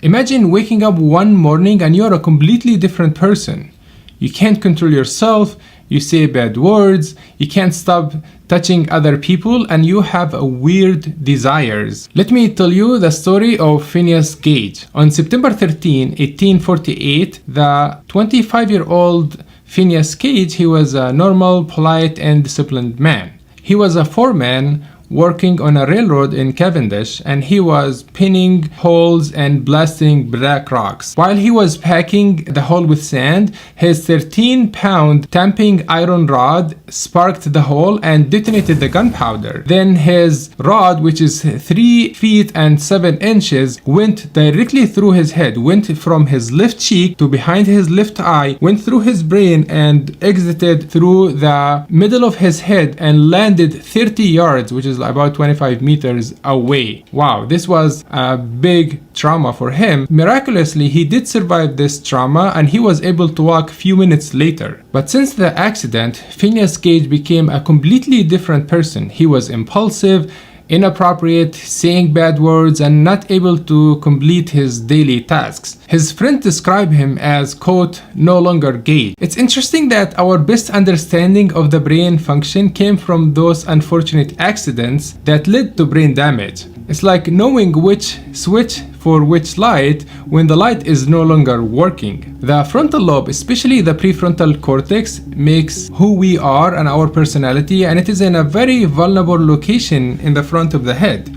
Imagine waking up one morning and you're a completely different person. You can't control yourself, you say bad words, you can't stop touching other people, and you have weird desires. Let me tell you the story of Phineas Gage. On September 13, 1848, the 25-year-old Phineas Gage, he was a normal, polite, and disciplined man. He was a foreman working on a railroad in Cavendish, and he was pinning holes and blasting black rocks. While he was packing the hole with sand, his 13-pound tamping iron rod sparked the hole and detonated the gunpowder. Then his rod, which is 3 feet and 7 inches, went directly through his head, went from his left cheek to behind his left eye, went through his brain and exited through the middle of his head and landed 30 yards, which is about 25 meters away. Wow, this was a big trauma for him. Miraculously, he did survive this trauma and he was able to walk a few minutes later. But since the accident, Phineas Gage became a completely different person. He was impulsive, inappropriate, saying bad words, and not able to complete his daily tasks. His friends describe him as, quote, no longer Gage. It's interesting that our best understanding of the brain function came from those unfortunate accidents that led to brain damage. It's like knowing which switch for which light when the light is no longer working. The frontal lobe, especially the prefrontal cortex, makes who we are and our personality, and it is in a very vulnerable location in the front of the head.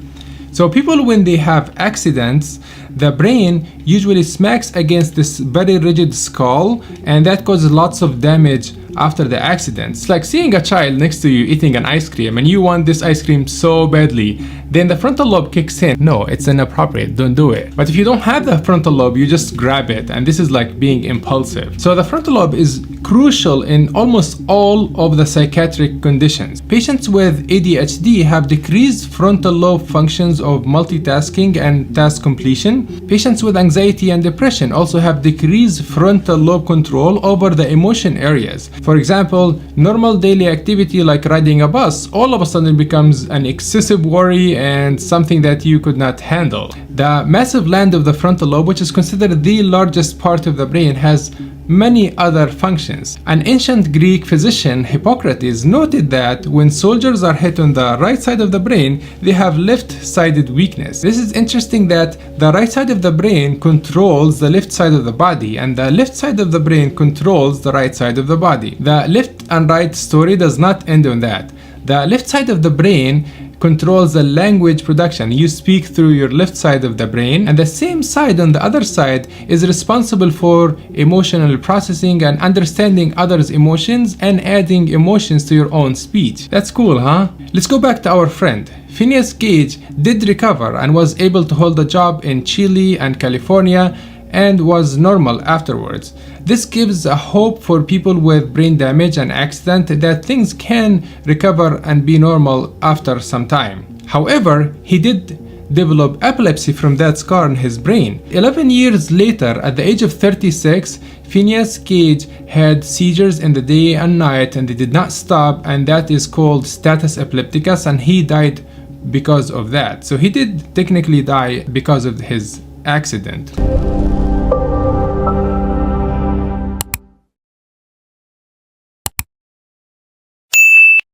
So people, when they have accidents, the brain usually smacks against this very rigid skull, and that causes lots of damage after the accident. It's like seeing a child next to you eating an ice cream and you want this ice cream so badly. Then the frontal lobe kicks in. No, it's inappropriate, don't do it. But if you don't have the frontal lobe, you just grab it, and this is like being impulsive. So the frontal lobe is crucial in almost all of the psychiatric conditions. Patients with ADHD have decreased frontal lobe functions of multitasking and task completion. Patients with anxiety and depression also have decreased frontal lobe control over the emotion areas. For example, normal daily activity like riding a bus all of a sudden becomes an excessive worry and something that you could not handle. The massive land of the frontal lobe, which is considered the largest part of the brain, has many other functions. An ancient Greek physician, Hippocrates, noted that when soldiers are hit on the right side of the brain, they have left-sided weakness. This is interesting that the right side of the brain controls the left side of the body, and the left side of the brain controls the right side of the body. The left and right story does not end on that. The left side of the brain controls the language production. You speak through your left side of the brain, and the same side on the other side is responsible for emotional processing and understanding others' emotions and adding emotions to your own speech. That's cool, huh? Let's go back to our friend. Phineas Gage did recover and was able to hold a job in Chile and California and was normal afterwards. This gives a hope for people with brain damage and accident that things can recover and be normal after some time. However, he did develop epilepsy from that scar in his brain. 11 years later, at the age of 36, Phineas Gage had seizures in the day and night, and they did not stop, and that is called status epilepticus, and he died because of that. So he did technically die because of his accident.